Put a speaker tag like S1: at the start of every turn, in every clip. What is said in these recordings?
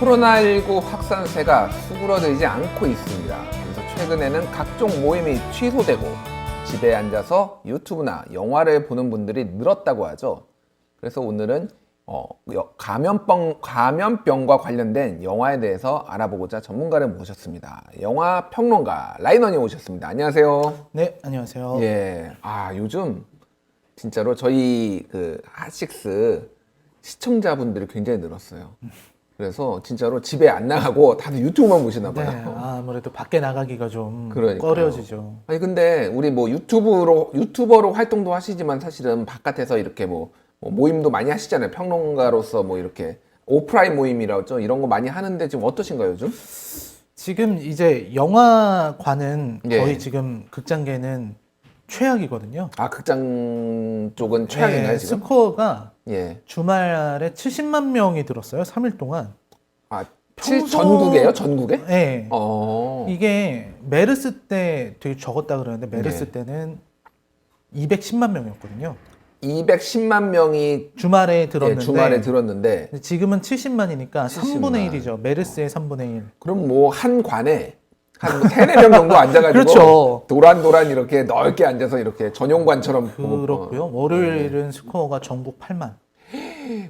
S1: 코로나19 확산세가 수그러들지 않고 있습니다. 그래서 최근에는 각종 모임이 취소되고 집에 앉아서 유튜브나 영화를 보는 분들이 늘었다고 하죠. 그래서 오늘은 감염병과 관련된 영화에 대해서 알아보고자 전문가를 모셨습니다. 영화 평론가 라인원이 오셨습니다. 안녕하세요.
S2: 네, 안녕하세요.
S1: 예, 요즘 진짜로 저희 핫식스 시청자분들이 굉장히 늘었어요. 그래서 진짜로 집에 안 나가고 다들 유튜브만 보시나 봐요.
S2: 네, 아무래도 밖에 나가기가 좀
S1: 그러니까요.
S2: 꺼려지죠.
S1: 아니 근데 우리 뭐 유튜버로 활동도 하시지만 사실은 바깥에서 이렇게 모임도 많이 하시잖아요. 평론가로서 뭐 이렇게 오프라인 모임이라죠. 이런 거 많이 하는데 지금 어떠신가요, 요즘?
S2: 지금 이제 영화관은
S1: 예.
S2: 거의 지금 극장계는 최악이거든요.
S1: 극장 쪽은 최악인가요,
S2: 네,
S1: 지금?
S2: 스코어가
S1: 예.
S2: 주말에 70만 명이 들었어요. 3일 동안.
S1: 전국에요? 전국에?
S2: 네.
S1: 어.
S2: 이게 메르스 때 되게 적었다 그러는데 메르스
S1: 네.
S2: 때는 210만 명이었거든요.
S1: 210만 명이
S2: 주말에 들었는데
S1: 주말에 들었는데
S2: 지금은 70만이니까
S1: 70만.
S2: 3분의 1이죠. 메르스의 3분의 1.
S1: 그럼 뭐 한 관에 한 3-4명 정도 앉아가지고
S2: 그렇죠.
S1: 도란도란 이렇게 넓게 앉아서 이렇게 전용관처럼
S2: 그렇고요. 월요일은 스코어가 전국 8만.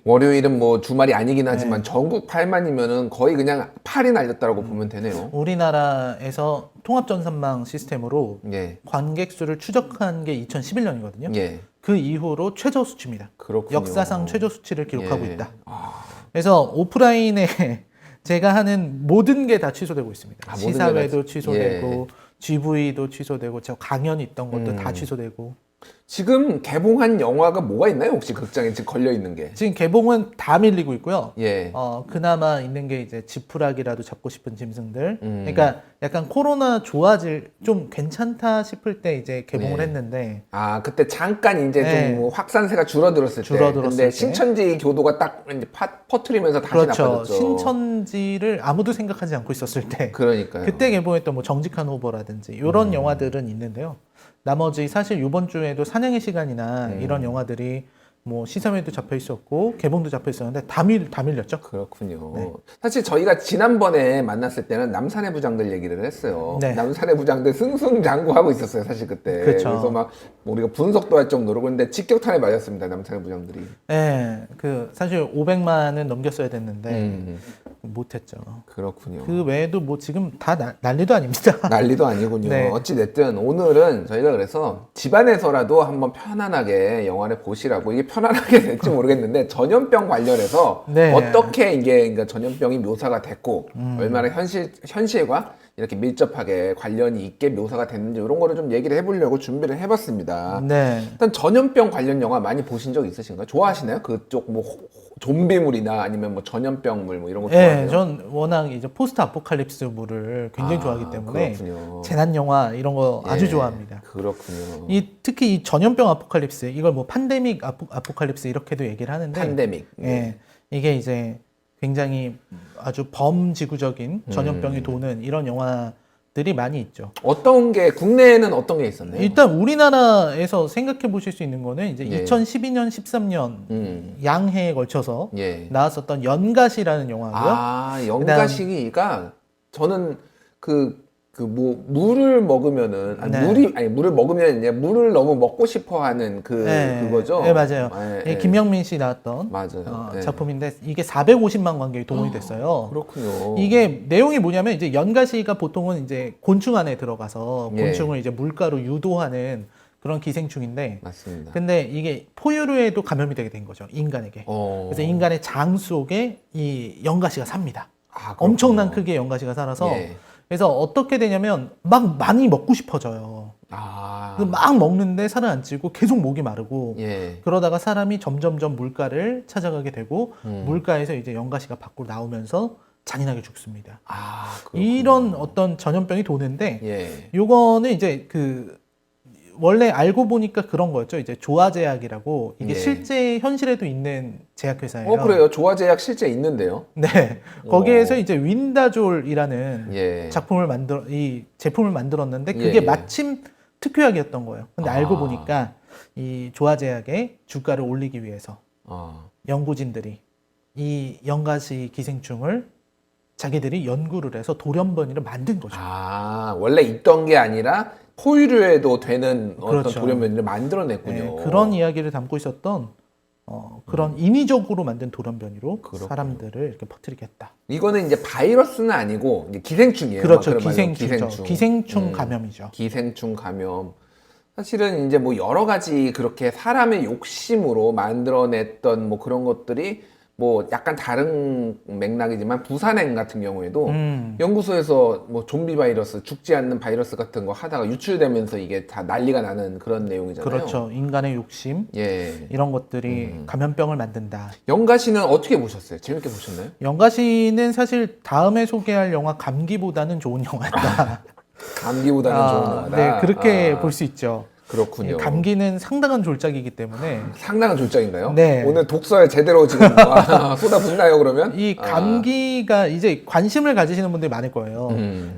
S1: 월요일은 뭐 주말이 아니긴 하지만 전국 8만이면은 거의 그냥 팔이 날렸다라고 보면 되네요.
S2: 우리나라에서 통합전산망 시스템으로
S1: 예.
S2: 관객 수를 추적한 게 2011년이거든요.
S1: 예.
S2: 그 이후로 최저 수치입니다.
S1: 그렇군요.
S2: 역사상 최저 수치를 기록하고
S1: 예.
S2: 있다. 그래서 오프라인에 제가 하는 모든 게 다 취소되고 있습니다.
S1: 모든 게
S2: 시사회도
S1: 다
S2: 취소되고 GV도 취소되고 저 강연 있던 것도 다 취소되고.
S1: 지금 개봉한 영화가 뭐가 있나요? 혹시 극장에 지금 걸려 있는 게?
S2: 지금 개봉은 다 밀리고 있고요.
S1: 예.
S2: 그나마 있는 게 이제 지푸라기라도 잡고 싶은 짐승들. 그러니까 약간 코로나 좋아질 좀 괜찮다 싶을 때 이제 개봉을
S1: 네.
S2: 했는데.
S1: 그때 잠깐 이제
S2: 네.
S1: 좀 뭐 확산세가 줄어들었을 때. 근데
S2: 때.
S1: 신천지 교도가 딱 이제 퍼트리면서 다시
S2: 그렇죠.
S1: 나빠졌죠.
S2: 신천지를 아무도 생각하지 않고 있었을 때.
S1: 그러니까요.
S2: 그때 개봉했던 뭐 정직한 후보라든지 이런 영화들은 있는데요. 나머지 사실 이번 주에도 사냥의 시간이나 이런 영화들이 뭐 시사회도 잡혀 있었고 개봉도 잡혀 있었는데 다 밀렸죠.
S1: 그렇군요.
S2: 네.
S1: 사실 저희가 지난번에 만났을 때는 남산의 부장들 얘기를 했어요.
S2: 네.
S1: 남산의 부장들 승승장구하고 있었어요, 사실 그때.
S2: 그렇죠.
S1: 그래서 막 우리가 분석도 할 정도로. 근데 직격탄에 맞았습니다, 남산의 부장들이.
S2: 네, 사실 500만은 넘겼어야 됐는데 못했죠.
S1: 그렇군요.
S2: 그 외에도 뭐 지금 다 난리도 아닙니다.
S1: 난리도 아니군요.
S2: 네.
S1: 어찌됐든 오늘은 저희가 그래서 집안에서라도 한번 편안하게 영화를 보시라고, 이게 편안하게 될지 모르겠는데 전염병 관련해서
S2: 네.
S1: 어떻게 이게 그러니까 전염병이 묘사가 됐고 얼마나 현실과 이렇게 밀접하게 관련이 있게 묘사가 됐는지 이런 거를 좀 얘기를 해보려고 준비를 해봤습니다.
S2: 네.
S1: 일단 전염병 관련 영화 많이 보신 적 있으신가요? 좋아하시나요? 그쪽 뭐 좀비물이나 아니면 뭐 전염병물 뭐 이런 거 좋아해요?
S2: 네, 전 워낙 이제 포스트 아포칼립스물을 굉장히 좋아하기 때문에
S1: 그렇군요.
S2: 재난 영화 이런 거 아주
S1: 예,
S2: 좋아합니다.
S1: 그렇군요.
S2: 특히 이 전염병 아포칼립스, 이걸 뭐 팬데믹 아포칼립스 이렇게도 얘기를 하는데,
S1: 팬데믹.
S2: 예, 이게 이제 굉장히 아주 범지구적인 전염병이 도는 이런 영화들이 많이 있죠.
S1: 어떤 게 국내에는 어떤 게 있었나요?
S2: 일단 우리나라에서 생각해 보실 수 있는 거는 이제
S1: 예.
S2: 2012년, 13년 양해에 걸쳐서
S1: 예.
S2: 나왔었던 연가시라는 영화고요.
S1: 연가시기가 저는 뭐 물을 먹으면은
S2: 네.
S1: 물을 먹으면 이제 물을 너무 먹고 싶어하는 그거죠.
S2: 네, 맞아요.
S1: 예,
S2: 김영민 씨 나왔던
S1: 맞아요. 예.
S2: 작품인데 이게 450만 관객이 동원이 됐어요.
S1: 그렇군요.
S2: 이게 내용이 뭐냐면 이제 연가시가 보통은 이제 곤충 안에 들어가서
S1: 예.
S2: 곤충을 이제 물가로 유도하는 그런 기생충인데,
S1: 맞습니다.
S2: 근데 이게 포유류에도 감염이 되게 된 거죠, 인간에게. 그래서 인간의 장 속에 이 연가시가 삽니다.
S1: 그렇군요.
S2: 엄청난 크기의 연가시가 살아서
S1: 예.
S2: 그래서 어떻게 되냐면 막 많이 먹고 싶어져요. 막 먹는데 살은 안 찌고 계속 목이 마르고
S1: 예.
S2: 그러다가 사람이 점점점 물가를 찾아가게 되고 물가에서 이제 연가시가 밖으로 나오면서 잔인하게 죽습니다.
S1: 그렇군요.
S2: 이런 어떤 전염병이 도는데
S1: 예.
S2: 요거는 이제 원래 알고 보니까 그런 거였죠. 이제 조화제약이라고 이게
S1: 예.
S2: 실제 현실에도 있는 제약회사예요.
S1: 그래요. 조화제약 실제 있는데요.
S2: 네. 거기에서 이제 윈다졸이라는
S1: 예.
S2: 이 제품을 만들었는데 그게
S1: 예.
S2: 마침 특효약이었던 거예요. 근데 알고 보니까 이 조화제약의 주가를 올리기 위해서 연구진들이 이 연가시 기생충을 자기들이 연구를 해서 돌연변이를 만든 거죠.
S1: 아, 원래 있던 게 아니라 포유류에도 되는 어떤
S2: 그렇죠.
S1: 돌연변이를 만들어냈군요.
S2: 네, 그런 이야기를 담고 있었던 그런 인위적으로 만든 돌연변이로
S1: 그렇군요.
S2: 사람들을 이렇게 퍼뜨리겠다.
S1: 이거는 이제 바이러스는 아니고 이제 기생충이에요.
S2: 그렇죠.
S1: 막 그런 말로
S2: 기생충이죠. 기생충 감염이죠.
S1: 기생충 감염. 사실은 이제 뭐 여러 가지 그렇게 사람의 욕심으로 만들어냈던 뭐 그런 것들이 뭐 약간 다른 맥락이지만 부산행 같은 경우에도 연구소에서 뭐 좀비 바이러스, 죽지 않는 바이러스 같은 거 하다가 유출되면서 이게 다 난리가 나는 그런 내용이잖아요.
S2: 그렇죠. 인간의 욕심
S1: 예.
S2: 이런 것들이 감염병을 만든다.
S1: 영가 씨는 어떻게 보셨어요? 재밌게 보셨나요?
S2: 영가씨는 사실 다음에 소개할 영화 감기보다는 좋은 영화다.
S1: 감기보다는 좋은 영화다.
S2: 네, 그렇게 볼 수 있죠.
S1: 그렇군요.
S2: 감기는 상당한 졸작이기 때문에
S1: 상당한 졸작인가요?
S2: 네.
S1: 오늘 독서에 제대로 지금 쏟아붓나요, 그러면?
S2: 이 감기가 이제 관심을 가지시는 분들이 많을 거예요.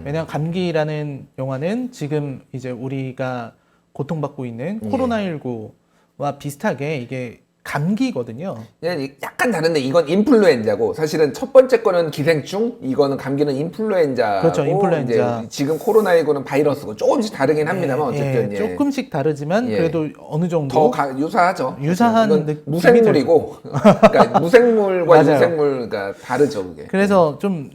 S2: 왜냐하면 감기라는 영화는 지금 이제 우리가 고통받고 있는 코로나19와 비슷하게 이게 감기거든요.
S1: 그냥 약간 다른데 이건 인플루엔자고 사실은 첫 번째 거는 기생충, 이거는 감기는 인플루엔자고
S2: 그렇죠, 인플루엔자.
S1: 이제 지금 코로나19는 바이러스고 조금씩 다르긴 합니다만 어쨌든 예.
S2: 조금씩 다르지만
S1: 예.
S2: 그래도 어느 정도
S1: 유사하죠.
S2: 유사한
S1: 이건
S2: 느낌이
S1: 무생물이고 그러니까 무생물과
S2: 맞아요.
S1: 유생물과 다르죠, 그게.
S2: 그래서 좀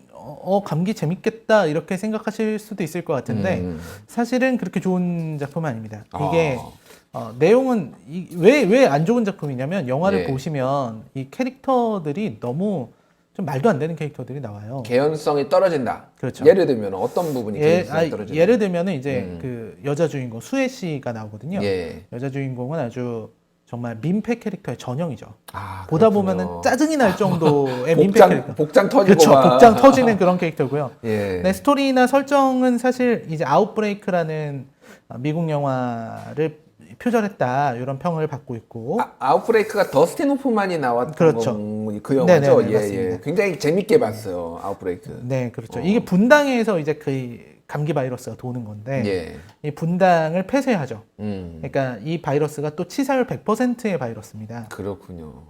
S2: 감기 재밌겠다 이렇게 생각하실 수도 있을 것 같은데 사실은 그렇게 좋은 작품은 아닙니다. 이게 내용은 왜 안 좋은 작품이냐면 영화를
S1: 예.
S2: 보시면 이 캐릭터들이 너무 좀 말도 안 되는 캐릭터들이 나와요.
S1: 개연성이 떨어진다.
S2: 그렇죠.
S1: 예를 들면 어떤 부분이 개연성이 떨어진다.
S2: 예를 들면은 이제 그 여자 주인공 수혜 씨가 나오거든요.
S1: 예.
S2: 여자 주인공은 아주 정말 민폐 캐릭터의 전형이죠.
S1: 아,
S2: 보다
S1: 그렇군요.
S2: 보면은 짜증이 날 정도의 민폐 캐릭터.
S1: 복장 터지고
S2: 그렇죠.
S1: 막.
S2: 복장 터지는 그런 캐릭터고요.
S1: 예.
S2: 네, 스토리나 설정은 사실 이제 아웃브레이크라는 미국 영화를 표절했다 이런 평을 받고 있고
S1: 아웃브레이크가 더스틴 호프만이 나왔던
S2: 그렇죠.
S1: 그 영화죠.
S2: 네네네,
S1: 예,
S2: 맞습니다.
S1: 예. 굉장히 재밌게 봤어요. 아웃브레이크.
S2: 네, 그렇죠. 이게 분당에서 이제 그 감기 바이러스가 도는 건데
S1: 예.
S2: 이 분당을 폐쇄하죠.
S1: 음.
S2: 그러니까 이 바이러스가 또 치사율 100%의 바이러스입니다.
S1: 그렇군요.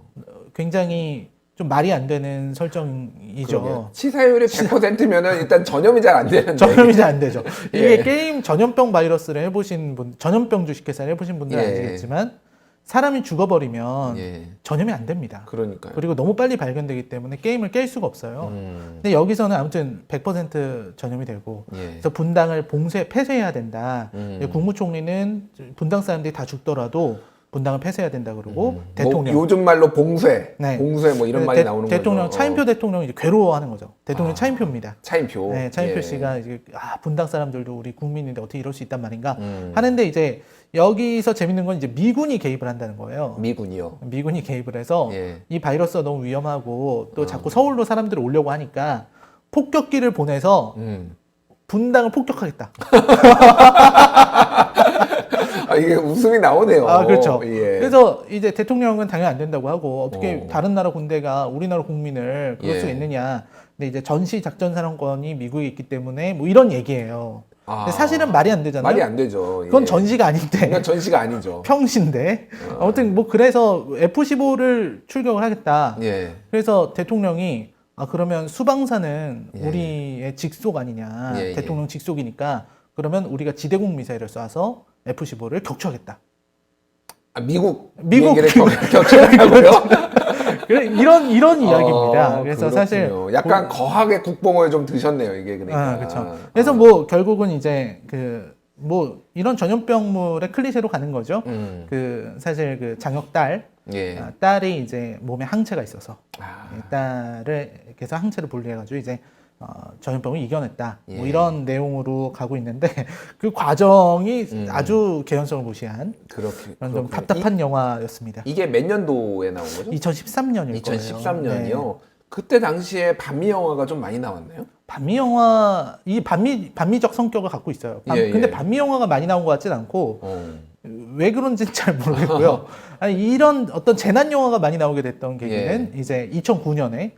S2: 굉장히 좀 말이 안 되는 설정이죠.
S1: 치사율이 100%면은 일단 전염이 잘 안 되는데.
S2: 전염이 잘 안 되죠. 이게
S1: 예.
S2: 게임 전염병 바이러스를 해보신 분, 전염병 주식회사를 해보신 분들은
S1: 예.
S2: 아시겠지만 사람이 죽어버리면
S1: 예.
S2: 전염이 안 됩니다.
S1: 그러니까요.
S2: 그리고 너무 빨리 발견되기 때문에 게임을 깰 수가 없어요. 근데 여기서는 아무튼 100% 전염이 되고
S1: 예.
S2: 그래서 분당을 폐쇄해야 된다. 국무총리는 분당 사람들이 다 죽더라도 분당을 폐쇄해야 된다 그러고 대통령
S1: 뭐 요즘 말로 봉쇄,
S2: 네.
S1: 봉쇄 뭐 이런 말이 나오는
S2: 대통령
S1: 거죠.
S2: 차인표 대통령이 이제 괴로워하는 거죠. 대통령 차인표입니다.
S1: 차인표.
S2: 네, 차인표
S1: 예.
S2: 씨가 이제 분당 사람들도 우리 국민인데 어떻게 이럴 수 있단 말인가 하는데 이제 여기서 재밌는 건 이제 미군이 개입을 한다는 거예요.
S1: 미군이요.
S2: 미군이 개입을 해서
S1: 예.
S2: 이 바이러스가 너무 위험하고 또 자꾸 서울로 사람들이 오려고 하니까 폭격기를 보내서 분당을 폭격하겠다.
S1: 아, 이게 웃음이 나오네요.
S2: 그렇죠.
S1: 예.
S2: 그래서 이제 대통령은 당연히 안 된다고 하고 어떻게
S1: 어.
S2: 다른 나라 군대가 우리나라 국민을 그럴
S1: 예.
S2: 수 있느냐. 근데 이제 전시 작전 사령권이 미국에 있기 때문에 뭐 이런 얘기예요. 근데 사실은 말이 안 되잖아요.
S1: 말이 안 되죠.
S2: 그건
S1: 예.
S2: 전시가 아닌데.
S1: 이건 전시가 아니죠.
S2: 평시인데. 아무튼 뭐 그래서 F-15를 출격을 하겠다.
S1: 예.
S2: 그래서 대통령이 그러면 수방사는
S1: 예.
S2: 우리의 직속 아니냐.
S1: 예, 예.
S2: 대통령 직속이니까 그러면 우리가 지대공 미사일을 쏴서 F-15를 격추하겠다.
S1: 미국
S2: 미국
S1: 비행기를 격추했다고요?
S2: 이런 이야기입니다. 그래서
S1: 그렇군요.
S2: 사실
S1: 약간 거하게 국뽕을 좀 드셨네요, 이게 그러니까.
S2: 그렇죠. 그래서 뭐 결국은 이제 뭐 이런 전염병물의 클리셰로 가는 거죠. 사실 그 장혁
S1: 예.
S2: 딸이 이제 몸에 항체가 있어서
S1: 아.
S2: 딸에게서 항체를 분리해가지고 이제 전염병을 이겨냈다. 뭐
S1: 예.
S2: 이런 내용으로 가고 있는데 그 과정이 아주 개연성을 무시한
S1: 그렇게
S2: 그런 좀 답답한 영화였습니다.
S1: 이게 몇 년도에 나온 거죠?
S2: 2013년일 거예요.
S1: 2013년이요. 그때 당시에 반미 영화가 좀 많이 나왔나요?
S2: 반미 영화 이 반미적 성격을 갖고 있어요.
S1: 예,
S2: 근데
S1: 예.
S2: 반미 영화가 많이 나온 것 같진 않고
S1: 어.
S2: 왜 그런지는 잘 모르겠고요. 아니, 이런 어떤 재난 영화가 많이 나오게 됐던 계기는 이제 2009년에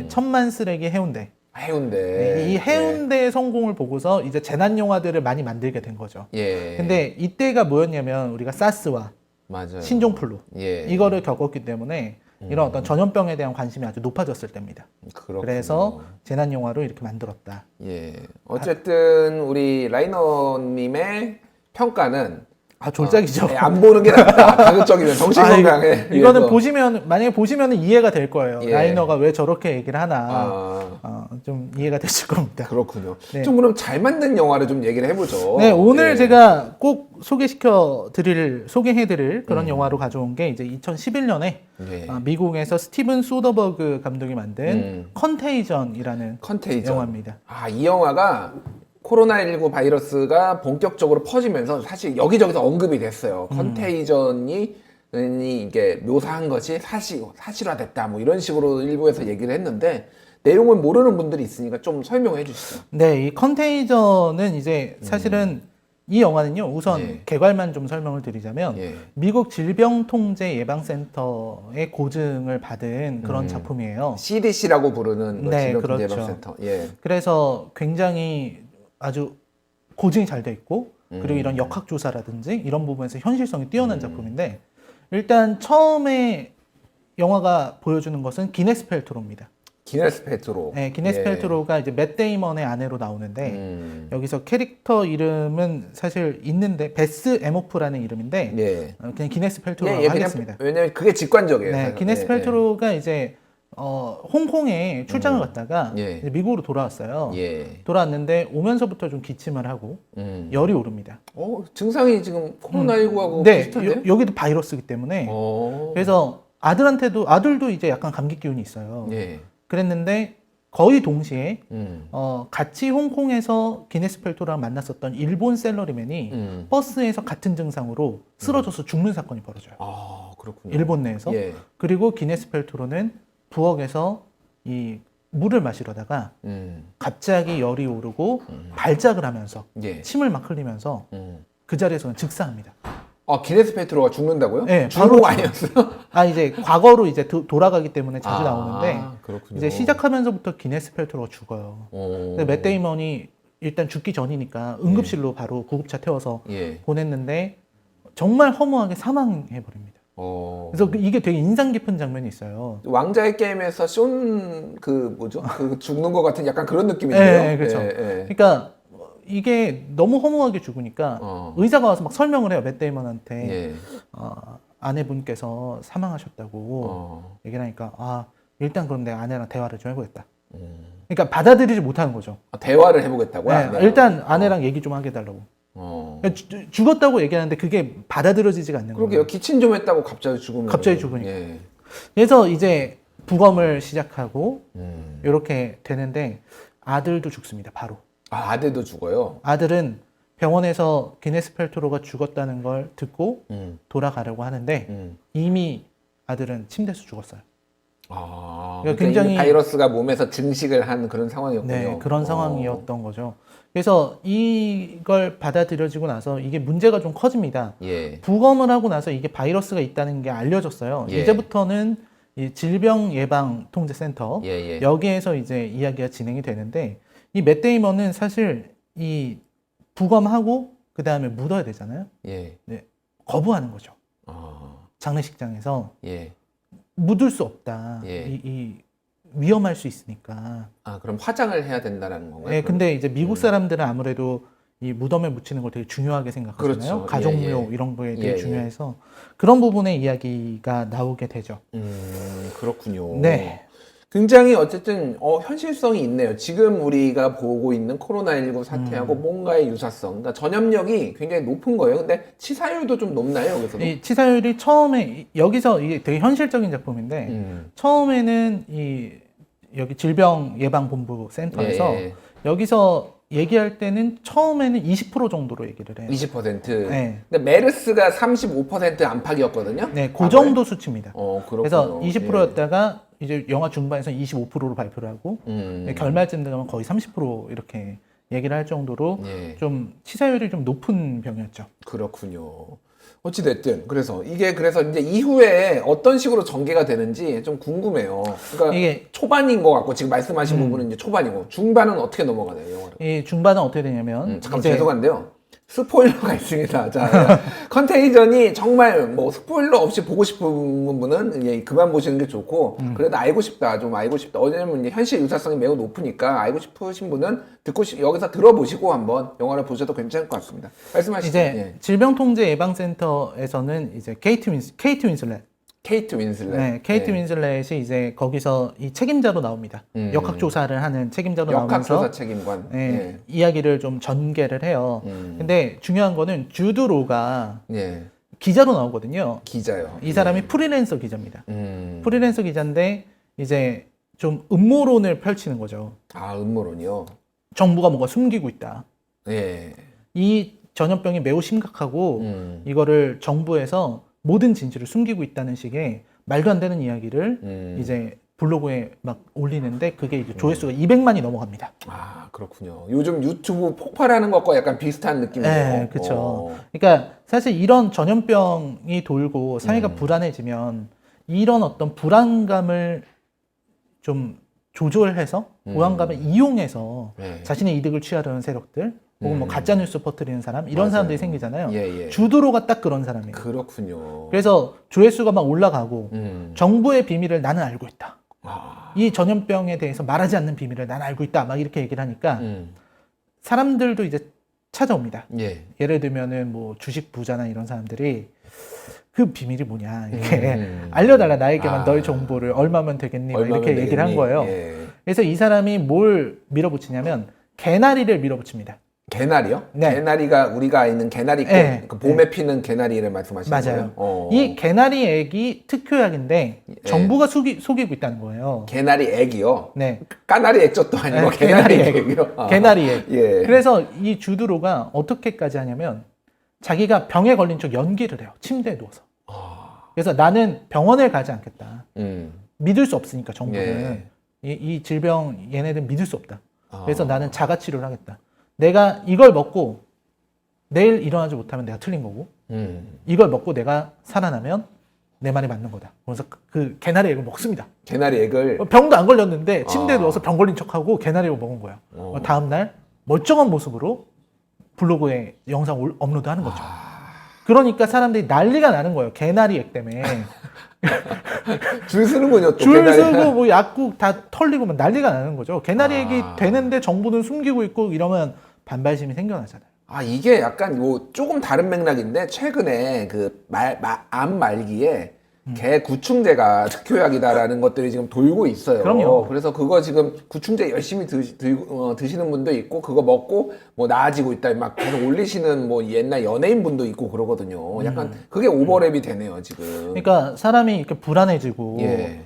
S2: 천만 쓰레기 해운대.
S1: 해운대.
S2: 이 해운대의 성공을 보고서 이제 재난 영화들을 많이 만들게 된 거죠.
S1: 예.
S2: 근데 이때가 뭐였냐면 우리가 사스와
S1: 맞아요.
S2: 신종플루
S1: 예.
S2: 이거를 겪었기 때문에 이런 어떤 전염병에 대한 관심이 아주 높아졌을 때입니다.
S1: 그렇군요.
S2: 그래서 재난 영화로 이렇게 만들었다.
S1: 예. 어쨌든 우리 라이너님의 평가는
S2: 졸작이죠.
S1: 안 보는 게 낫다. 가급적이면 정신 건강에.
S2: 이거는 만약에 보시면 이해가 될 거예요.
S1: 예.
S2: 라이너가 왜 저렇게 얘기를 하나. 좀 이해가 되실 겁니다.
S1: 그렇군요.
S2: 네.
S1: 좀 그럼 잘 만든 영화를 좀 얘기를 해보죠.
S2: 네, 오늘
S1: 예.
S2: 제가 꼭 소개해드릴 그런 영화로 가져온 게 이제 2011년에
S1: 예.
S2: 미국에서 스티븐 소더버그 감독이 만든 컨테이전이라는
S1: 컨테이전.
S2: 영화입니다.
S1: 이 영화가 코로나19 바이러스가 본격적으로 퍼지면서 사실 여기저기서 언급이 됐어요. 컨테이전이 이게 묘사한 것이 사실화됐다. 뭐 이런 식으로 일부에서 얘기를 했는데 내용을 모르는 분들이 있으니까 좀 설명해 주시죠.
S2: 네, 이 컨테이전은 이제 사실은 이 영화는요, 우선
S1: 예.
S2: 개괄만 좀 설명을 드리자면
S1: 예.
S2: 미국 질병통제예방센터의 고증을 받은 그런 작품이에요.
S1: CDC라고 부르는
S2: 네,
S1: 질병통제예방센터. 예.
S2: 그래서 굉장히 아주 고증이 잘 돼 있고 그리고 이런 역학조사라든지 이런 부분에서 현실성이 뛰어난 작품인데 일단 처음에 영화가 보여주는 것은 기네스 펠트로입니다.
S1: 기네스 펠트로.
S2: 네, 기네스
S1: 예.
S2: 펠트로가 이제 맷 데이먼의 아내로 나오는데 여기서 캐릭터 이름은 사실 있는데 베스 에모프라는 이름인데
S1: 예.
S2: 그냥 기네스 펠트로라고
S1: 그냥
S2: 하겠습니다.
S1: 왜냐면 그게 직관적이에요.
S2: 네,
S1: 사실.
S2: 기네스
S1: 예,
S2: 펠트로가 이제 홍콩에 출장을 갔다가
S1: 예.
S2: 이제 미국으로 돌아왔어요.
S1: 예.
S2: 돌아왔는데 오면서부터 좀 기침을 하고 열이 오릅니다.
S1: 증상이 지금 코로나19하고
S2: 네,
S1: 비슷한데요?
S2: 여기도 바이러스이기 때문에 그래서 아들도 이제 약간 감기 기운이 있어요.
S1: 예.
S2: 그랬는데 거의 동시에
S1: 음.
S2: 같이 홍콩에서 기네스 펠트로랑 만났었던 일본 샐러리맨이 버스에서 같은 증상으로 쓰러져서 죽는 사건이 벌어져요.
S1: 그렇군요.
S2: 일본 내에서.
S1: 예.
S2: 그리고 기네스 펠트로는 부엌에서 이 물을 마시려다가 갑자기 열이 오르고 발작을 하면서
S1: 예.
S2: 침을 막 흘리면서 그 자리에서는 즉사합니다.
S1: 기네스 펠트로가 죽는다고요?
S2: 네,
S1: 중국
S2: 바로
S1: 아니었어요?
S2: 이제 과거로 이제 돌아가기 때문에 자주 나오는데
S1: 그렇군요.
S2: 이제 시작하면서부터 기네스 펠트로가 죽어요. 근데 맷 데이먼이 일단 죽기 전이니까 응급실로 바로 구급차 태워서
S1: 예.
S2: 보냈는데 정말 허무하게 사망해 버립니다. 그래서 이게 되게 인상 깊은 장면이 있어요.
S1: 왕자의 게임에서 그 죽는 것 같은 약간 그런 느낌인데요.
S2: 네, 그렇죠. 그러니까 이게 너무 허무하게 죽으니까 의사가 와서 막 설명을 해요. 맷 데이먼한테
S1: 예.
S2: 아내분께서 사망하셨다고 얘기를 하니까 일단 그럼 내가 아내랑 대화를 좀 해보겠다. 그러니까 받아들이지 못하는 거죠.
S1: 대화를 해보겠다고요?
S2: 네, 일단 아내랑 얘기 좀 하게 해달라고. 그러니까 죽었다고 얘기하는데 그게 받아들여지지가 않는 거예요.
S1: 그러게요. 기침 좀 했다고 갑자기 죽으면.
S2: 갑자기 죽으니까.
S1: 예.
S2: 그래서 이제 부검을 시작하고 이렇게 되는데 아들도 죽습니다. 바로.
S1: 아들도 죽어요?
S2: 아들은 병원에서 기네스 펠트로가 죽었다는 걸 듣고 돌아가려고 하는데 이미 아들은 침대에서 죽었어요.
S1: 그러니까 굉장히 바이러스가 몸에서 증식을 한 그런 상황이었군요.
S2: 네, 그런 상황이었던 거죠. 그래서 이걸 받아들여지고 나서 이게 문제가 좀 커집니다.
S1: 예.
S2: 부검을 하고 나서 이게 바이러스가 있다는 게 알려졌어요.
S1: 예.
S2: 이제부터는 이 질병예방통제센터
S1: 예.
S2: 여기에서 이제 이야기가 진행이 되는데 이 맷 데이먼은 사실 이 부검하고 그 다음에 묻어야 되잖아요.
S1: 예.
S2: 네, 거부하는 거죠. 장례식장에서
S1: 예.
S2: 묻을 수 없다.
S1: 예.
S2: 이 위험할 수 있으니까.
S1: 그럼 화장을 해야 된다는 건가요?
S2: 네, 근데 이제 미국 사람들은 아무래도 이 무덤에 묻히는 걸 되게 중요하게 생각하잖아요.
S1: 그렇죠.
S2: 가족묘 이런 거에 되게 중요해서 그런 부분의 이야기가 나오게 되죠.
S1: 그렇군요.
S2: 네.
S1: 굉장히 어쨌든 현실성이 있네요. 지금 우리가 보고 있는 코로나19 사태하고 뭔가의 유사성, 그러니까 전염력이 굉장히 높은 거예요. 근데 치사율도 좀 높나요, 여기서도?
S2: 이 치사율이 처음에 여기서 이게 되게 현실적인 작품인데 처음에는 여기 질병예방본부 센터에서 여기서 얘기할 때는 처음에는 20% 정도로 얘기를 해요.
S1: 20%.
S2: 네.
S1: 근데 메르스가 35% 안팎이었거든요.
S2: 네, 그 정도 수치입니다.
S1: 그렇군요.
S2: 그래서 20%였다가 이제 영화 중반에서 25%로 발표를 하고 결말쯤 되면 거의 30% 이렇게 얘기를 할 정도로 좀 치사율이 좀 높은 병이었죠.
S1: 그렇군요. 어찌됐든 그래서 이제 이후에 어떤 식으로 전개가 되는지 좀 궁금해요. 그러니까 이게 초반인 것 같고 지금 말씀하신 부분은 이제 초반이고 중반은 어떻게 넘어가나요, 영화로?
S2: 이 중반은 어떻게 되냐면
S1: 잠깐 죄송한데요. 스포일러가 있습니다. 자, 컨테이전이 정말 뭐 스포일러 없이 보고 싶은 분은 이제 그만 보시는 게 좋고, 그래도 알고 싶다, 좀 알고 싶다. 왜냐면 이제 현실 유사성이 매우 높으니까 알고 싶으신 분은 여기서 들어보시고 한번 영화를 보셔도 괜찮을 것 같습니다. 말씀하시죠.
S2: 이제
S1: 예.
S2: 질병통제예방센터에서는 이제 케이트 윈슬렛.
S1: 케이트 윈슬렛.
S2: 네, 케이트
S1: 예.
S2: 윈슬렛이 이제 거기서 이 책임자로 나옵니다. 역학 조사를 하는 책임자로 나오면서
S1: 역학조사 책임관.
S2: 네,
S1: 예.
S2: 이야기를 좀 전개를 해요. 근데 중요한 거는 주드로가
S1: 예.
S2: 기자로 나오거든요.
S1: 기자요.
S2: 이 사람이 프리랜서 기자입니다.
S1: 음.
S2: 프리랜서 기자인데 이제 좀 음모론을 펼치는 거죠.
S1: 아, 음모론이요?
S2: 정부가 뭔가 숨기고 있다.
S1: 예.
S2: 이 전염병이 매우 심각하고 이거를 정부에서 모든 진실을 숨기고 있다는 식의 말도 안 되는 이야기를 이제 블로그에 막 올리는데 그게 이제 조회수가 200만이 넘어갑니다.
S1: 아, 그렇군요. 요즘 유튜브 폭발하는 것과 약간 비슷한 느낌이네요.
S2: 네, 그렇죠. 그러니까 사실 이런 전염병이 돌고 사회가 불안해지면 이런 어떤 불안감을 좀 조절해서 불안감을 이용해서
S1: 네.
S2: 자신의 이득을 취하려는 세력들 혹은 뭐 가짜뉴스 퍼뜨리는 사람 이런
S1: 맞아요.
S2: 사람들이 생기잖아요.
S1: 예, 예.
S2: 주드로가 딱 그런 사람이에요.
S1: 그렇군요.
S2: 그래서 조회수가 막 올라가고 정부의 비밀을 나는 알고 있다.
S1: 아,
S2: 이 전염병에 대해서 말하지 않는 비밀을 나는 알고 있다. 막 이렇게 얘기를 하니까 사람들도 이제 찾아옵니다.
S1: 예.
S2: 예를 들면은 뭐 주식 부자나 이런 사람들이 그 비밀이 뭐냐 이렇게 알려달라 나에게만
S1: 아.
S2: 너의 정보를 얼마면 되겠니 막
S1: 얼마면
S2: 이렇게 얘기를 한
S1: 되겠니?
S2: 거예요.
S1: 예.
S2: 그래서 이 사람이 뭘 밀어붙이냐면 개나리를 밀어붙입니다.
S1: 개나리요?
S2: 네.
S1: 개나리가 우리가 있는 개나리꽃,
S2: 네.
S1: 그 봄에 피는 개나리를 말씀하시는
S2: 맞아요.
S1: 거예요?
S2: 이 개나리 액이 특효약인데 정부가 속이고 있다는 거예요.
S1: 개나리 액이요?
S2: 네.
S1: 까나리 액젓도 아니고
S2: 네,
S1: 개나리
S2: 개나리
S1: 액이요? 아.
S2: 개나리 액.
S1: 예.
S2: 그래서 이 주드로가 어떻게까지 하냐면 자기가 병에 걸린 척 연기를 해요. 침대에 누워서. 그래서 나는 병원을 가지 않겠다. 믿을 수 없으니까 정부는.
S1: 예.
S2: 이 질병 얘네들 믿을 수 없다. 그래서
S1: 아.
S2: 나는 자가치료를 하겠다. 내가 이걸 먹고 내일 일어나지 못하면 내가 틀린 거고 이걸 먹고 내가 살아나면 내 말이 맞는 거다. 그래서 그 개나리 액을 먹습니다.
S1: 개나리 액을
S2: 병도 안 걸렸는데 침대에
S1: 아.
S2: 누워서 병 걸린 척하고 개나리 액을 먹은 거예요. 다음날 멀쩡한 모습으로 블로그에 영상 업로드하는 거죠. 그러니까 사람들이 난리가 나는 거예요. 개나리 액 때문에.
S1: 줄 서는군요. 또
S2: 줄
S1: 개나리.
S2: 서고 뭐 약국 다 털리고 막 난리가 나는 거죠. 개나리 액이 되는데 정부는 숨기고 있고 이러면 반발심이 생겨나잖아요.
S1: 아, 이게 약간 뭐 조금 다른 맥락인데 최근에 그 암 말기에 개 구충제가 특효약이다라는 것들이 지금 돌고 있어요.
S2: 그럼요.
S1: 그래서 그거 지금 구충제 열심히 드시는 분도 있고 그거 먹고 뭐 나아지고 있다 막 계속 올리시는 뭐 옛날 연예인 분도 있고 그러거든요. 약간 그게 오버랩이 되네요 지금.
S2: 그러니까 사람이 이렇게 불안해지고
S1: 예.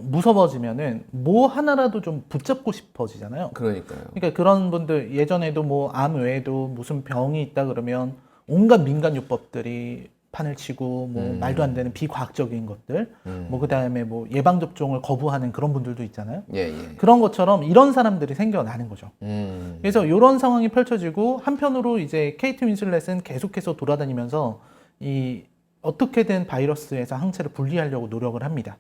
S2: 무서워지면은 뭐 하나라도 좀 붙잡고 싶어지잖아요.
S1: 그러니까요.
S2: 그러니까 그런 분들 예전에도 뭐 암 외에도 무슨 병이 있다 그러면 온갖 민간요법들이 판을 치고 뭐 말도 안 되는 비과학적인 것들 뭐 그다음에 뭐 예방 접종을 거부하는 그런 분들도 있잖아요.
S1: 예, 예.
S2: 그런 것처럼 이런 사람들이 생겨나는 거죠.
S1: 음.
S2: 그래서 이런 상황이 펼쳐지고 한편으로 이제 케이트 윈슬렛은 계속해서 돌아다니면서 이 어떻게든 바이러스에서 항체를 분리하려고 노력을 합니다.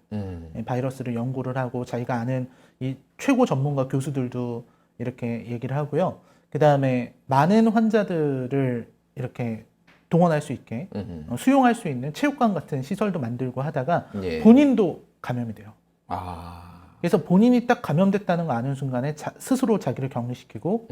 S2: 바이러스를 연구를 하고 자기가 아는 이 최고 전문가 교수들도 이렇게 얘기를 하고요. 그 다음에 많은 환자들을 이렇게 동원할 수 있게 수용할 수 있는 체육관 같은 시설도 만들고 하다가
S1: 예.
S2: 본인도 감염이 돼요.
S1: 아.
S2: 그래서 본인이 딱 감염됐다는 거 아는 순간에 스스로 자기를 격리시키고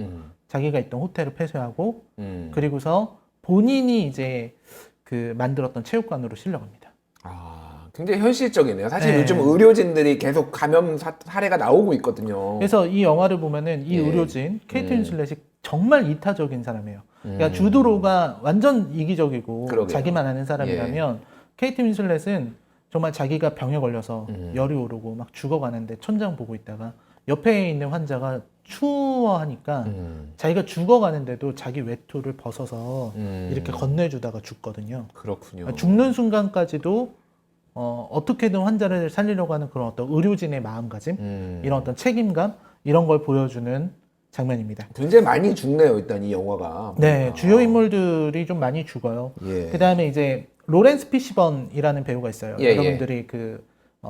S2: 자기가 있던 호텔을 폐쇄하고 그리고서 본인이 이제 그 만들었던 체육관으로 실려갑니다.
S1: 아, 굉장히 현실적이네요. 사실
S2: 네.
S1: 요즘 의료진들이 계속 감염 사례가 나오고 있거든요.
S2: 그래서 이 영화를 보면은 이
S1: 예.
S2: 의료진 케이트 윈슬렛이 정말 이타적인 사람이에요. 그러니까 주드로가 완전 이기적이고
S1: 그러게요.
S2: 자기만 아는 사람이라면 케이트 윈슬렛은 정말 자기가 병에 걸려서 열이 오르고 막 죽어가는데 천장 보고 있다가 옆에 있는 환자가 추워하니까 자기가 죽어가는데도 자기 외투를 벗어서 이렇게 건네주다가 죽거든요.
S1: 그렇군요.
S2: 그러니까 죽는 순간까지도 어떻게든 환자를 살리려고 하는 그런 어떤 의료진의 마음가짐, 이런 어떤 책임감 이런 걸 보여주는 장면입니다.
S1: 굉장히 많이 죽네요, 일단 이 영화가.
S2: 네, 주요 인물들이 좀 많이 죽어요.
S1: 예.
S2: 그 다음에 이제 로렌스 피시번이라는 배우가 있어요.
S1: 예,
S2: 여러분들이 그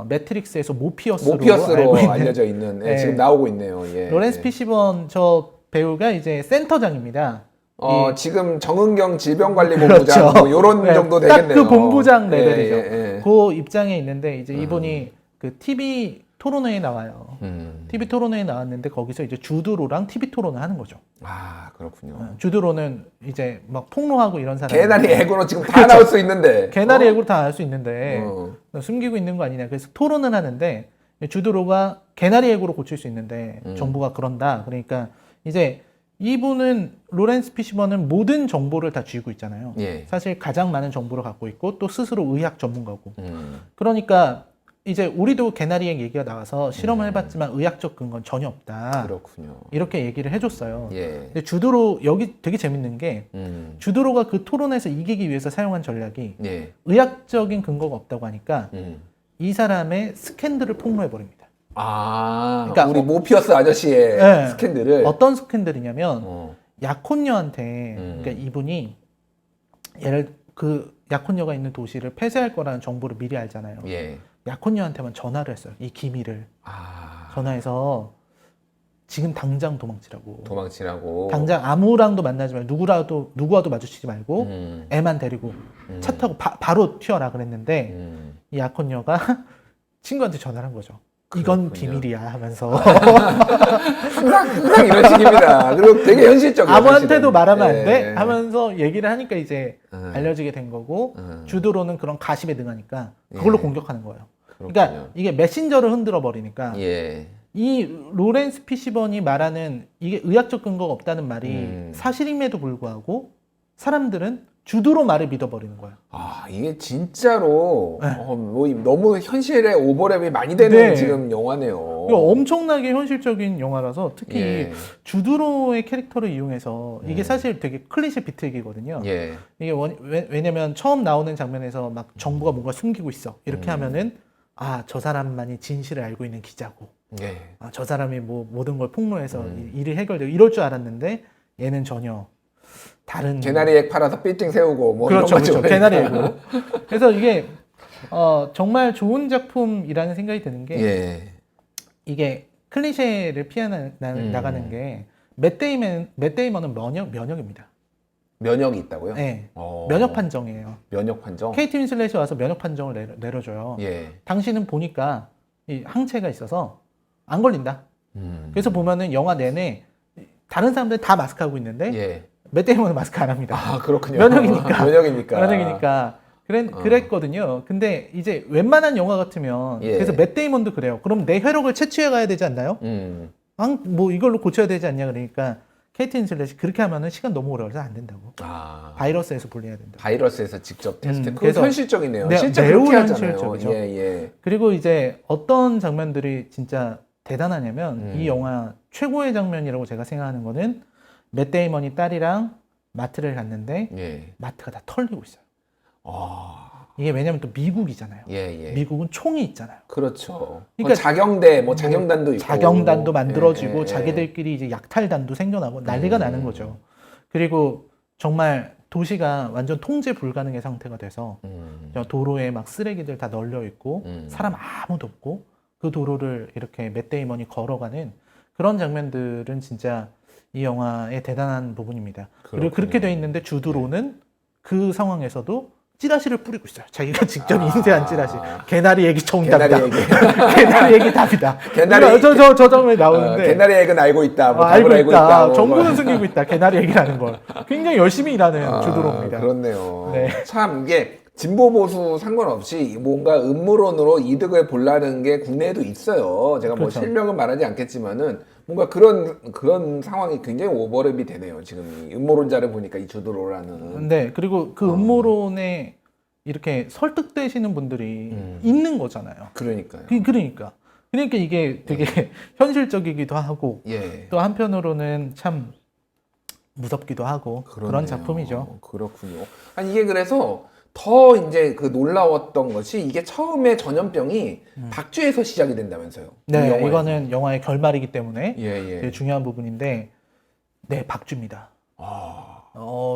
S2: 매트릭스에서 모피어스로
S1: 모피어스로
S2: 알고
S1: 알려져 있는
S2: 네.
S1: 지금 나오고 있네요. 예.
S2: 로렌스
S1: 예.
S2: 피시번 저 배우가 이제 센터장입니다.
S1: 지금 정은경 질병관리본부장
S2: 그렇죠.
S1: 뭐 이런
S2: 네,
S1: 정도
S2: 딱
S1: 되겠네요.
S2: 그 본부장
S1: 예,
S2: 레벨이죠.
S1: 예.
S2: 그 입장에 있는데 이제 이분이 그 TV 토론회에 나와요.
S1: 음.
S2: TV 토론회에 나왔는데 거기서 이제 주드로랑 TV 토론을 하는 거죠.
S1: 아, 그렇군요.
S2: 주드로는 이제 막 폭로하고 이런 사람.
S1: 개나리 애고로 지금 다 나올 수 있는데.
S2: 개나리 애고로 다 알 수 있는데
S1: 어.
S2: 숨기고 있는 거 아니냐. 그래서 토론을 하는데 주드로가 개나리 애고로 고칠 수 있는데 정부가 그런다. 그러니까 이제 이분은 로렌스 피시먼은 모든 정보를 다 쥐고 있잖아요.
S1: 예.
S2: 사실 가장 많은 정보를 갖고 있고 또 스스로 의학 전문가고.
S1: 음.
S2: 그러니까 이제 우리도 개나리액 얘기가 나와서 실험을 해봤지만 의학적 근거는 전혀 없다.
S1: 그렇군요.
S2: 이렇게 얘기를 해줬어요.
S1: 예.
S2: 근데 주드로 여기 되게 재밌는 게 주드로가 그 토론에서 이기기 위해서 사용한 전략이
S1: 예.
S2: 의학적인 근거가 없다고 하니까
S1: 음.
S2: 이 사람의 스캔들을 폭로해 버립니다.
S1: 아,
S2: 그러니까
S1: 우리 모피어스 아저씨의
S2: 네.
S1: 스캔들을.
S2: 어떤 스캔들이냐면
S1: 어.
S2: 약혼녀한테 그러니까 이분이 예를 그 약혼녀가 있는 도시를 폐쇄할 거라는 정보를 미리 알잖아요.
S1: 예.
S2: 약혼녀한테만 전화를 했어요. 이 기밀을
S1: 아,
S2: 전화해서 지금 당장 도망치라고.
S1: 도망치라고.
S2: 당장 아무랑도 만나지 말고 누구와도 마주치지 말고 애만 데리고 차 타고 바로 튀어라 그랬는데 이 약혼녀가 친구한테 전화를 한 거죠. 이건
S1: 그렇군요.
S2: 비밀이야 하면서
S1: 항상 이런 식입니다. 그리고 되게 현실적이에요.
S2: 아무한테도
S1: 사실은.
S2: 말하면 안
S1: 예.
S2: 돼 하면서 얘기를 하니까 이제 알려지게 된 거고
S1: 음.
S2: 주드로는 그런 가십에 능하니까 그걸로
S1: 예.
S2: 공격하는 거예요.
S1: 그렇군요.
S2: 그러니까 이게 메신저를 흔들어 버리니까
S1: 예.
S2: 이 로렌스 피시번이 말하는 이게 의학적 근거가 없다는 말이 사실임에도 불구하고 사람들은 주드로 말을 믿어버리는 거예요.
S1: 아, 이게 진짜로
S2: 네.
S1: 뭐 너무 현실에 오버랩이 많이 되는
S2: 네.
S1: 지금 영화네요.
S2: 이거 엄청나게 현실적인 영화라서 특히
S1: 예.
S2: 주드로의 캐릭터를 이용해서 이게 사실 되게 클리셰 비트기거든요.
S1: 예.
S2: 이게 왜냐면 처음 나오는 장면에서 막 정부가 뭔가 숨기고 있어 이렇게 하면은 아, 저 사람만이 진실을 알고 있는 기자고
S1: 예.
S2: 아, 저 사람이 뭐 모든 걸 폭로해서 일이 해결되고 이럴 줄 알았는데 얘는 전혀 다른
S1: 개나리액 팔아서 빌딩 세우고 뭐
S2: 그렇죠,
S1: 이런 거죠.
S2: 그렇죠. 개나리고. 그래서 이게 정말 좋은 작품이라는 생각이 드는 게
S1: 예.
S2: 이게 클리셰를 나가는 게 맷 데이먼은 면역입니다.
S1: 면역이 있다고요?
S2: 네.
S1: 어.
S2: 면역 판정이에요.
S1: 면역 판정?
S2: 케이트 윈슬렛이 와서 면역 판정을 내려줘요.
S1: 예.
S2: 당신은 보니까 이 항체가 있어서 안 걸린다. 그래서 보면은 영화 내내 다른 사람들 다 마스크하고 있는데
S1: 예.
S2: 맷 데이먼은 마스크 안 합니다.
S1: 아, 그렇군요.
S2: 면역이니까.
S1: 면역이니까.
S2: 면역이니까. 그랬거든요. 근데 이제 웬만한 영화 같으면
S1: 예.
S2: 그래서 맷 데이먼도 그래요. 그럼 내 혈액을 채취해 가야 되지 않나요? 뭐 이걸로 고쳐야 되지 않냐 그러니까 케이트 윈슬렛이 그렇게 하면은 시간 너무 오래 걸려서 안 된다고.
S1: 아.
S2: 바이러스에서 분리해야 된다.
S1: 바이러스에서 직접 테스트. 그거
S2: 그래서
S1: 현실적이네요.
S2: 네,
S1: 실제
S2: 매우
S1: 그렇게 하잖아요.
S2: 현실적이죠.
S1: 예, 예.
S2: 그리고 이제 어떤 장면들이 진짜 대단하냐면 이 영화 최고의 장면이라고 제가 생각하는 거는 맷 데이먼이 딸이랑 마트를 갔는데
S1: 예.
S2: 마트가 다 털리고 있어요.
S1: 아.
S2: 이게 왜냐면 또 미국이잖아요.
S1: 예, 예.
S2: 미국은 총이 있잖아요.
S1: 그렇죠.
S2: 그러니까
S1: 자경대, 뭐 자경단도 있고.
S2: 자경단도 만들어지고
S1: 예, 예.
S2: 자기들끼리 이제 약탈단도 생겨나고 난리가 나는 거죠. 그리고 정말 도시가 완전 통제 불가능의 상태가 돼서 도로에 막 쓰레기들 다 널려 있고 사람 아무도 없고 그 도로를 이렇게 맷 데이먼이 걸어가는 그런 장면들은 진짜 이 영화의 대단한 부분입니다. 그리고 그렇게 돼 있는데 주드로는 그 상황에서도 찌라시를 뿌리고 있어요. 자기가 직접 인쇄한 찌라시. 개나리 얘기 정답이다.
S1: 개나리 얘기.
S2: 개나리 얘기 답이다.
S1: 개나리
S2: 저 장면이 나오는데.
S1: 개나리 액은 알고 있다. 뭐
S2: 알고
S1: 답을
S2: 있다.
S1: 알고 있다.
S2: 정부는 숨기고 있다. 개나리 얘기라는 걸. 굉장히 열심히 일하는 주드로입니다.
S1: 그렇네요.
S2: 네.
S1: 참 이게 진보 보수 상관없이 뭔가 음모론으로 이득을 보려는 게 국내에도 있어요. 제가 뭐
S2: 그렇죠.
S1: 실명은 말하지 않겠지만은 뭔가 그런 상황이 굉장히 오버랩이 되네요. 지금 이 음모론자를 보니까 이 주드로라는.
S2: 네. 그리고 그 음모론에 이렇게 설득되시는 분들이 있는 거잖아요.
S1: 그러니까요.
S2: 그러니까 이게 되게 현실적이기도 하고
S1: 예.
S2: 또 한편으로는 참 무섭기도 하고 그런
S1: 그렇네요.
S2: 작품이죠.
S1: 그렇군요. 아니 이게 그래서 더 이제 그 놀라웠던 것이 이게 처음에 전염병이 박쥐에서 시작이 된다면서요. 이
S2: 네,
S1: 영화에서.
S2: 이거는 영화의 결말이기 때문에
S1: 예.
S2: 되게 중요한 부분인데, 네, 박쥐입니다.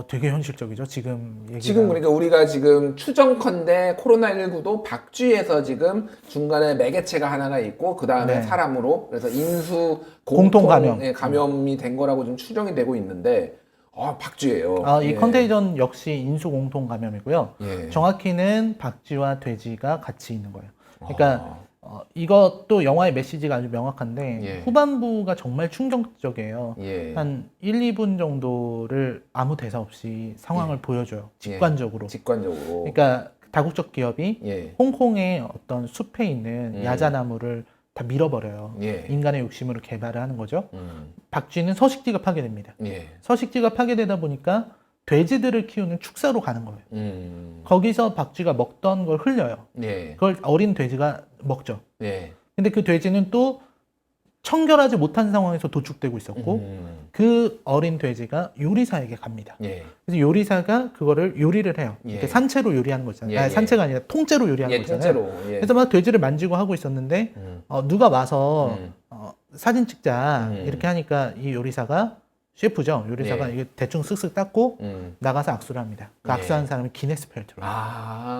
S2: 되게 현실적이죠. 지금 얘기가.
S1: 지금 그러니까 우리가 지금 추정컨대 코로나19도 박쥐에서 지금 중간에 매개체가 하나가 있고 그 다음에
S2: 네.
S1: 사람으로 그래서 인수
S2: 공통 감염.
S1: 감염이 된 거라고 좀 추정이 되고 있는데 박쥐예요.
S2: 이
S1: 예.
S2: 컨테이전 역시 인수 공통 감염이고요.
S1: 예.
S2: 정확히는 박쥐와 돼지가 같이 있는 거예요. 그러니까 이것도 영화의 메시지가 아주 명확한데
S1: 예.
S2: 후반부가 정말 충격적이에요.
S1: 예.
S2: 한 1, 2분 정도를 아무 대사 없이 상황을 보여줘요. 직관적으로.
S1: 직관적으로.
S2: 그러니까 다국적 기업이
S1: 예.
S2: 홍콩의 어떤 숲에 있는 야자나무를 다 밀어버려요.
S1: 예.
S2: 인간의 욕심으로 개발을 하는 거죠.
S1: 음.
S2: 박쥐는 서식지가 파괴됩니다.
S1: 예.
S2: 서식지가 파괴되다 보니까 돼지들을 키우는 축사로 가는 거예요. 거기서 박쥐가 먹던 걸 흘려요.
S1: 예.
S2: 그걸 어린 돼지가 먹죠.
S1: 예.
S2: 근데 그 돼지는 또 청결하지 못한 상황에서 도축되고 있었고 그 어린 돼지가 요리사에게 갑니다.
S1: 예.
S2: 그래서 요리사가 그거를 요리를 해요.
S1: 예.
S2: 이렇게 산채로 요리하는 거잖아요.
S1: 예,
S2: 아니,
S1: 예.
S2: 산채가 아니라 통째로 요리하는
S1: 예.
S2: 거잖아요.
S1: 통째로. 예.
S2: 그래서 막 돼지를 만지고 하고 있었는데 누가 와서 사진 찍자 이렇게 하니까 이 요리사가 셰프죠. 요리사가
S1: 예.
S2: 이게 대충 쓱쓱 닦고 나가서 악수를 합니다. 그
S1: 예.
S2: 악수한 사람이 기네스 펠트로.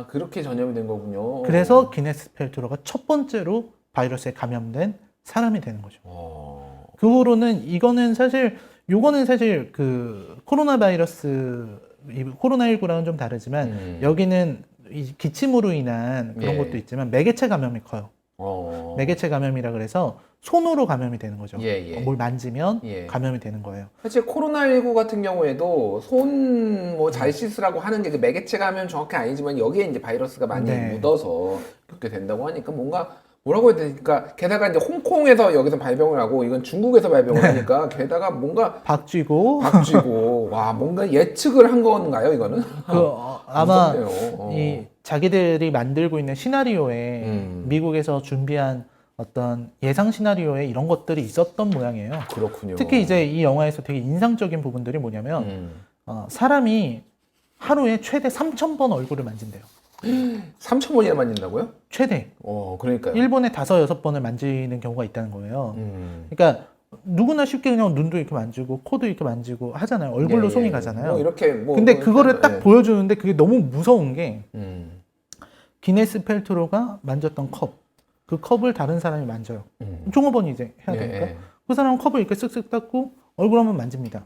S1: 그렇게 전염이 된 거군요.
S2: 그래서 기네스 펠트로가 첫 번째로 바이러스에 감염된 사람이 되는 거죠. 그 후로는 요거는 사실 그 코로나 바이러스, 코로나19랑은 좀 다르지만 여기는 이 기침으로 인한 그런
S1: 예.
S2: 것도 있지만 매개체 감염이 커요. 매개체 감염이라 그래서 손으로 감염이 되는 거죠.
S1: 예, 예.
S2: 뭘 만지면
S1: 예.
S2: 감염이 되는 거예요.
S1: 사실 코로나19 같은 경우에도 손 뭐 잘 씻으라고 하는 게 그 매개체 감염 정확히 아니지만 여기에 이제 바이러스가 많이
S2: 네.
S1: 묻어서 그렇게 된다고 하니까 뭔가 뭐라고 해야 되니까 게다가 이제 홍콩에서 여기서 발병을 하고 이건 중국에서 발병을 하니까 게다가 뭔가
S2: 박쥐고
S1: 박쥐고 와 뭔가 예측을 한 건가요 이거는?
S2: 아마
S1: 무섭네요.
S2: 이 자기들이 만들고 있는 시나리오에 미국에서 준비한 어떤 예상 시나리오에 이런 것들이 있었던 모양이에요.
S1: 그렇군요.
S2: 특히 이제 이 영화에서 되게 인상적인 부분들이 뭐냐면 사람이 하루에 최대 3,000번 얼굴을 만진대요.
S1: 3,000번이나 만진다고요?
S2: 최대.
S1: 그러니까요.
S2: 일본에 5, 6번을 만지는 경우가 있다는 거예요. 그러니까 누구나 쉽게 그냥 눈도 이렇게 만지고 코도 이렇게 만지고 하잖아요. 얼굴로
S1: 예,
S2: 손이
S1: 예.
S2: 가잖아요.
S1: 뭐 이렇게
S2: 근데
S1: 뭐
S2: 그거를 딱
S1: 예.
S2: 보여주는데 그게 너무 무서운 게
S1: 음.
S2: 기네스 펠트로가 만졌던 컵. 그 컵을 다른 사람이 만져요. 종업원이 이제 해야
S1: 예,
S2: 되니까.
S1: 예.
S2: 그 사람은 컵을 이렇게 쓱쓱 닦고 얼굴 한번 만집니다.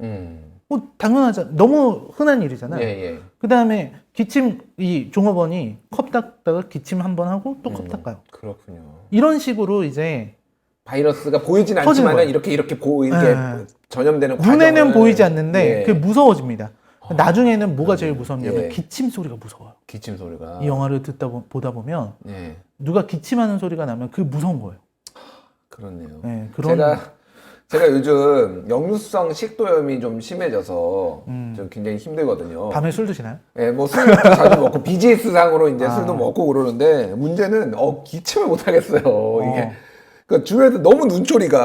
S2: 뭐 당연하잖아. 너무 흔한 일이잖아요.
S1: 예, 예.
S2: 그 다음에 기침, 이 종업원이 컵 닦다가 기침 한 번 하고 또 컵 닦아요.
S1: 그렇군요.
S2: 이런 식으로 이제
S1: 바이러스가 보이진
S2: 퍼지는
S1: 않지만
S2: 거예요.
S1: 이렇게
S2: 예.
S1: 전염되는
S2: 눈에는
S1: 과정을-
S2: 보이지 않는데
S1: 예.
S2: 그게 무서워집니다. 나중에는 뭐가 제일 무섭냐면
S1: 예.
S2: 기침 소리가 무서워요.
S1: 기침 소리가
S2: 이 영화를 보다 보면
S1: 예.
S2: 누가 기침하는 소리가 나면 그게 무서운 거예요.
S1: 그렇네요.
S2: 네, 그런
S1: 제가 요즘 역류성 식도염이 좀 심해져서 좀 굉장히 힘들거든요.
S2: 밤에 술 드시나요?
S1: 예, 뭐 술도 자주 먹고 비즈니스 상으로 이제
S2: 아.
S1: 술도 먹고 그러는데 문제는 기침을 못 하겠어요. 이게 그 주변에서 너무 눈초리가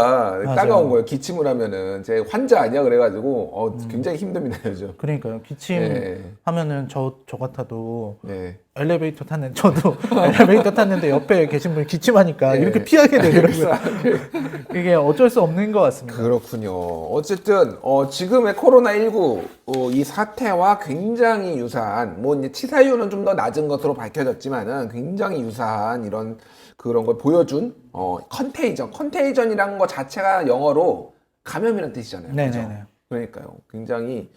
S2: 맞아요.
S1: 따가운 거예요. 기침을 하면은 제 환자 아니야 그래가지고 굉장히 힘듭니다 요즘.
S2: 그러니까요. 기침
S1: 예.
S2: 하면은 저 같아도
S1: 네.
S2: 엘리베이터 탔는데 저도 엘리베이터 탔는데 옆에 계신 분이 기침하니까
S1: 예.
S2: 이렇게 피하게 되더라고요. 이게 어쩔 수 없는 것 같습니다.
S1: 그렇군요. 어쨌든 지금의 코로나19 이 사태와 굉장히 유사한 뭐 이제 치사율은 좀 더 낮은 것으로 밝혀졌지만은 굉장히 유사한 이런 그런 걸 보여준 컨테이전이라는 것 자체가 영어로 감염이라는 뜻이잖아요.
S2: 네네네.
S1: 그죠? 그러니까요. 굉장히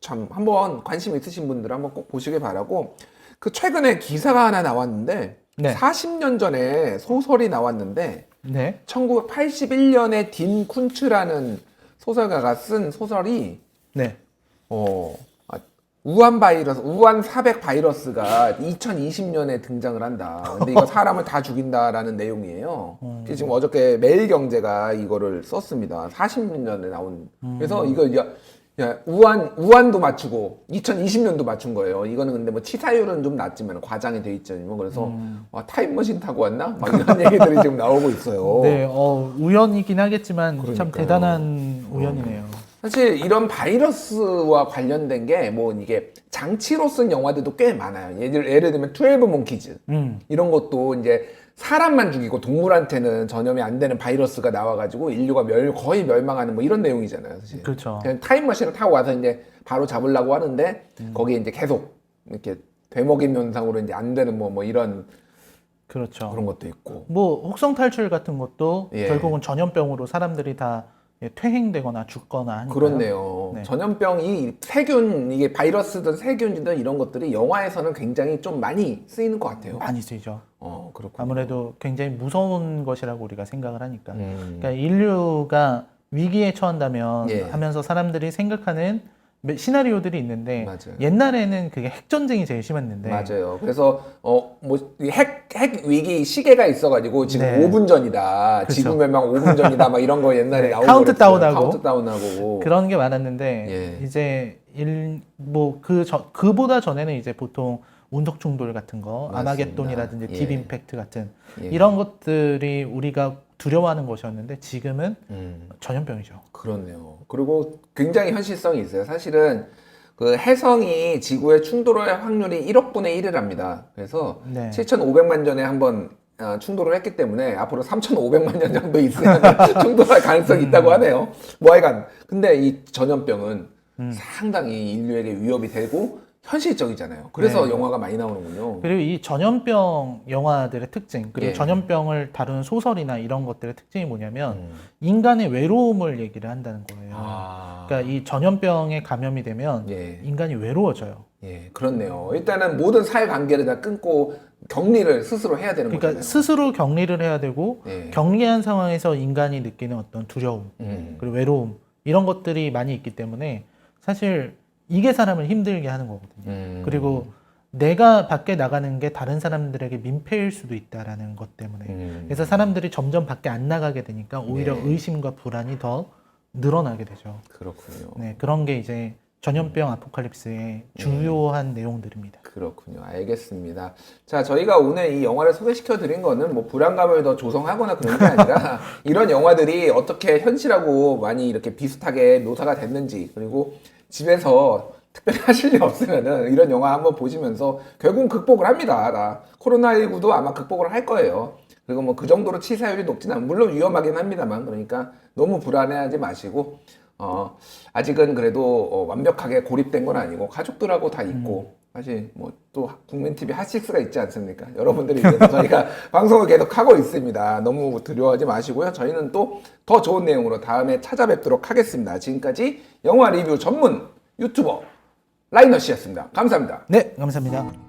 S1: 참 한번 관심 있으신 분들은 한번 꼭 보시길 바라고 그 최근에 기사가 하나 나왔는데
S2: 네.
S1: 40년 전에 소설이 나왔는데
S2: 네.
S1: 1981년에 딘 쿤츠라는 소설가가 쓴 소설이
S2: 네.
S1: 우한 사백 바이러스가 2020년에 등장을 한다. 근데 이거 사람을 다 죽인다라는 내용이에요. 지금 어저께 매일경제가 이거를 썼습니다. 40년에 나온. 그래서 이거 우한도 맞추고 2020년도 맞춘 거예요. 이거는 근데 뭐 치사율은 좀 낮지만 과장이 돼 있죠. 그래서 와, 타임머신 타고 왔나? 막 이런 얘기들이 지금 나오고 있어요.
S2: 네. 우연이긴 하겠지만 참
S1: 그러니까요.
S2: 대단한 우연이네요.
S1: 사실 이런 바이러스와 관련된 게 뭐 이게 장치로 쓴 영화들도 꽤 많아요. 예를 들면 12 몽키즈 이런 것도 이제 사람만 죽이고 동물한테는 전염이 안 되는 바이러스가 나와가지고 인류가 거의 멸망하는 뭐 이런 내용이잖아요. 사실.
S2: 그렇죠.
S1: 그냥 타임머신을 타고 와서 이제 바로 잡으려고 하는데 거기에 이제 계속 이렇게 되먹임 현상으로 이제 안 되는 뭐 이런
S2: 그렇죠.
S1: 그런 것도 있고.
S2: 뭐 혹성 탈출 같은 것도
S1: 예.
S2: 결국은 전염병으로 사람들이 다 퇴행되거나 죽거나 하니까.
S1: 그렇네요.
S2: 네.
S1: 전염병이 세균, 이게 바이러스든 세균이든 이런 것들이 영화에서는 굉장히 좀 많이 쓰이는 것 같아요.
S2: 많이 쓰이죠.
S1: 그렇군요.
S2: 아무래도 굉장히 무서운 것이라고 우리가 생각을 하니까.
S1: 음.
S2: 그러니까 인류가 위기에 처한다면
S1: 예.
S2: 하면서 사람들이 생각하는 시나리오들이 있는데
S1: 맞아요.
S2: 옛날에는 그게 핵전쟁이 제일 심했는데
S1: 맞아요. 그래서 핵 위기 시계가 있어가지고 지금
S2: 네.
S1: 5분 전이다.
S2: 그렇죠.
S1: 지구 멸망 5분 전이다. 막 이런 거 옛날에
S2: 네,
S1: 나오고
S2: 카운트다운하고.
S1: 카운트다운하고.
S2: 그런 게 많았는데
S1: 예.
S2: 이제 그보다 전에는 이제 보통 운석 충돌 같은 거,
S1: 맞습니다.
S2: 아마겟돈이라든지
S1: 예.
S2: 딥 임팩트 같은
S1: 예.
S2: 이런 것들이 우리가 두려워하는 것이었는데 지금은 전염병이죠.
S1: 그렇네요. 그리고 굉장히 현실성이 있어요. 사실은 그 해성이 지구에 충돌할 확률이 1억 분의 1이랍니다. 그래서
S2: 네.
S1: 7,500만 년에 한번 충돌을 했기 때문에 앞으로 3,500만 년 정도 있으면 충돌할 가능성이 있다고 하네요. 뭐 하여간 근데 이 전염병은 상당히 인류에게 위협이 되고 현실적이잖아요. 그래서
S2: 네.
S1: 영화가 많이 나오는군요.
S2: 그리고 이 전염병 영화들의 특징, 그리고
S1: 예.
S2: 전염병을 다루는 소설이나 이런 것들의 특징이 뭐냐면 인간의 외로움을 얘기를 한다는 거예요. 그러니까 이 전염병에 감염이 되면
S1: 예.
S2: 인간이 외로워져요.
S1: 예, 그렇네요. 일단은 모든 사회 관계를 다 끊고 격리를 스스로 해야 되는
S2: 그러니까
S1: 거잖아요.
S2: 스스로 격리를 해야 되고
S1: 예.
S2: 격리한 상황에서 인간이 느끼는 어떤 두려움, 그리고 외로움 이런 것들이 많이 있기 때문에 사실 이게 사람을 힘들게 하는 거거든요. 그리고 내가 밖에 나가는 게 다른 사람들에게 민폐일 수도 있다라는 것 때문에 그래서 사람들이 점점 밖에 안 나가게 되니까 오히려
S1: 네.
S2: 의심과 불안이 더 늘어나게 되죠.
S1: 그렇군요.
S2: 네, 그런 게 이제 전염병 아포칼립스의 주요한 내용들입니다.
S1: 그렇군요. 알겠습니다. 자, 저희가 오늘 이 영화를 소개시켜 드린 거는 뭐 불안감을 더 조성하거나 그런 게 아니라 이런 영화들이 어떻게 현실하고 많이 이렇게 비슷하게 묘사가 됐는지, 그리고 집에서 특별히 하실 일 없으면은 이런 영화 한번 보시면서 결국은 극복을 합니다. 코로나19도 아마 극복을 할 거예요. 그리고 뭐 그 정도로 치사율이 높지는 않아요. 물론 위험하긴 합니다만, 그러니까 너무 불안해하지 마시고 아직은 그래도 완벽하게 고립된 건 아니고 가족들하고 다 있고 사실 뭐 또 국민TV 핫식스가 있지 않습니까? 여러분들이 위해서 저희가 방송을 계속 하고 있습니다. 너무 두려워하지 마시고요. 저희는 또 더 좋은 내용으로 다음에 찾아뵙도록 하겠습니다. 지금까지 영화 리뷰 전문 유튜버 라이너 씨였습니다. 감사합니다.
S2: 네, 감사합니다.